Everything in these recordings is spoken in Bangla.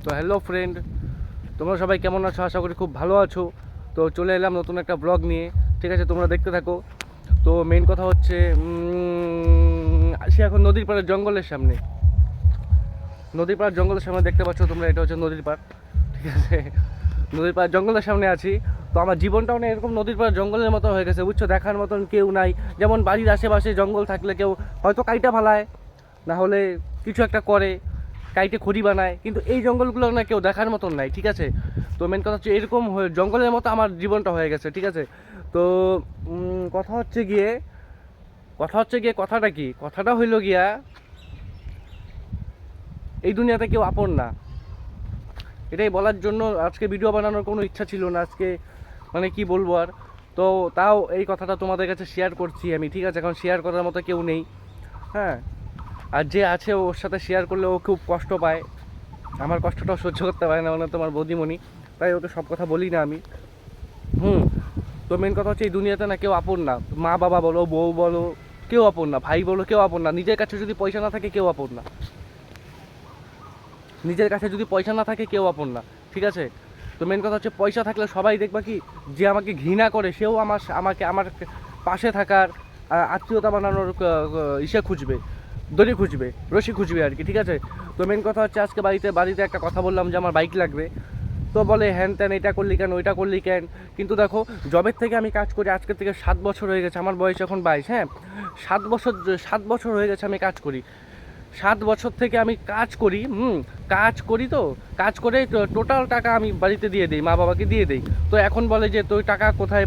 তো হ্যালো ফ্রেন্ড, তোমরা সবাই কেমন আছো? আশা করি খুব ভালো আছো। তো চলে এলাম নতুন একটা ব্লগ নিয়ে, ঠিক আছে? তোমরা দেখতে থাকো। তো মেইন কথা হচ্ছে আসি এখন নদীর পাড়ের জঙ্গলের সামনে। নদীর পাড় জঙ্গলের সামনে দেখতে পাচ্ছ তোমরা, এটা হচ্ছে নদীর পাড়, ঠিক আছে? নদীর পাড় জঙ্গলের সামনে আছি। তো আমার জীবনটাও না এরকম নদীর পাড় জঙ্গলের মতো হয়ে গেছে, বুঝছো? দেখার মতন কেউ নাই। যেমন বাড়ির আশেপাশে জঙ্গল থাকলে কেউ হয়তো কাইটা ফালায়, না হলে কিছু একটা করে, কাইটে খড়ি বানায়, কিন্তু এই জঙ্গলগুলো না কেউ দেখার মতন নাই, ঠিক আছে? তো মেন কথা হচ্ছে এরকম জঙ্গলের মতো আমার জীবনটা হয়ে গেছে, ঠিক আছে? তো কথা হচ্ছে গিয়ে কথাটা কি, কথাটা হইলো গিয়া এই দুনিয়াতে কেউ আপন না। এটাই বলার জন্য আজকে ভিডিও বানানোর কোনো ইচ্ছা ছিল না আজকে, মানে কি বলবো আর। তো তাও এই কথাটা তোমাদের কাছে শেয়ার করছি আমি, ঠিক আছে? এখন শেয়ার করার মতো কেউ নেই, হ্যাঁ। আর যে আছে ওর সাথে শেয়ার করলে ও খুব কষ্ট পায়, আমার কষ্টটাও সহ্য করতে পারে না, মানে তোমার বৌদিমণি, তাই ওকে সব কথা বলি না আমি। তো মেন কথা হচ্ছে এই দুনিয়াতে না কেউ আপন না। মা বাবা বলো, বউ বলো, কেউ আপন না। ভাই বলো, কেউ আপন না। নিজের কাছে যদি পয়সা না থাকে কেউ আপন না। নিজের কাছে যদি পয়সা না থাকে কেউ আপন না, ঠিক আছে? তো মেন কথা হচ্ছে পয়সা থাকলে সবাই দেখবা কি, যে আমাকে ঘৃণা করে সেও আমার পাশে থাকার আত্মীয়তা বানানোর ইসে খুঁজবে, দড়ি খুঁজবে, রশি খুঁজবে আর কি, ঠিক আছে? তো মেন কথা হচ্ছে আজকে বাড়িতে একটা কথা বললাম যে আমার বাইক লাগবে। তো বলে হ্যান ত্যান, এটা করলি কেন, ওইটা করলি কেন? কিন্তু দেখো, জবের থেকে আমি কাজ করি, আজকের থেকে 7 বছর হয়ে গেছে, আমার বয়স এখন 22, হ্যাঁ। 7 বছর হয়ে গেছে আমি কাজ করি। 7 বছর থেকে আমি কাজ করি, তো কাজ করে টোটাল টাকা আমি বাড়িতে দিয়ে দিই, মা বাবাকে দিয়ে দিই। তো এখন বলে যে তুই টাকা কোথায়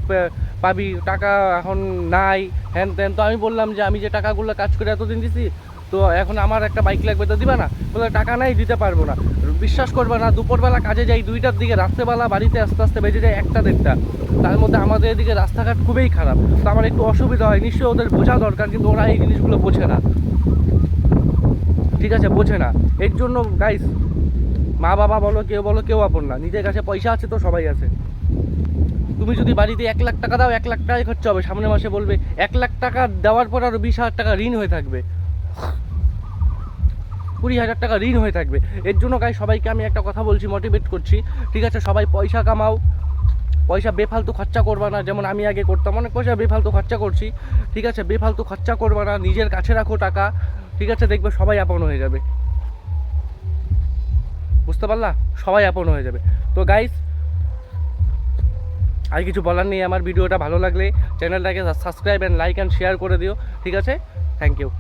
পাবি, টাকা এখন নাই, হ্যান ত্যান। তো আমি বললাম যে আমি যে টাকাগুলো কাজ করে এতদিন দিছি, তো এখন আমার একটা বাইক লাগবে, তো দিবা না? বলে টাকা নাই, দিতে পারবো না। বিশ্বাস করবে না, দুপুরবেলা কাজে যাই 2টার দিকে, রাত্রেবেলা বাড়িতে আস্তে আস্তে বেজে যায় 1টা 1:30। তার মধ্যে আমাদের এদিকে রাস্তাঘাট খুবই খারাপ, তো আমার একটু অসুবিধা হয়। নিশ্চয়ই ওদের বোঝা দরকার, কিন্তু ওরা এই জিনিসগুলো বোঝে না, ঠিক আছে? বোঝে না। এর জন্য গাইস, মা বাবা বলো, কেউ আপন না। নিজের কাছে পয়সা আছে তো সবাই আছে। তুমি যদি বাড়িতে 1 লাখ টাকা দাও, 1 লাখ টাকাই খরচা হবে, সামনের মাসে বলবে 1 লাখ টাকা দেওয়ার পর আরও 20,000 টাকা ঋণ হয়ে থাকবে, 20,000 টাকা ঋণ হয়ে থাকবে। এর জন্য গাইস সবাইকে আমি একটা কথা বলছি, মোটিভেট করছি, ঠিক আছে? সবাই পয়সা কামাও, পয়সা বেফালতু খরচা করবা না। যেমন আমি আগে করতাম, অনেক পয়সা বেফালতু খরচা করছি, ঠিক আছে? বেফালতু খরচা করবা না, নিজের কাছে রাখো টাকা, ঠিক আছে? দেখবে সবাই আপন হয়ে যাবে, বুঝতে পারলা? সবাই আপন হয়ে যাবে। তো গাইস, আর কিছু বলার নেই আমার। ভিডিওটা ভালো লাগলে চ্যানেলটাকে subscribe and like and share করে দিও, ঠিক আছে? Thank you.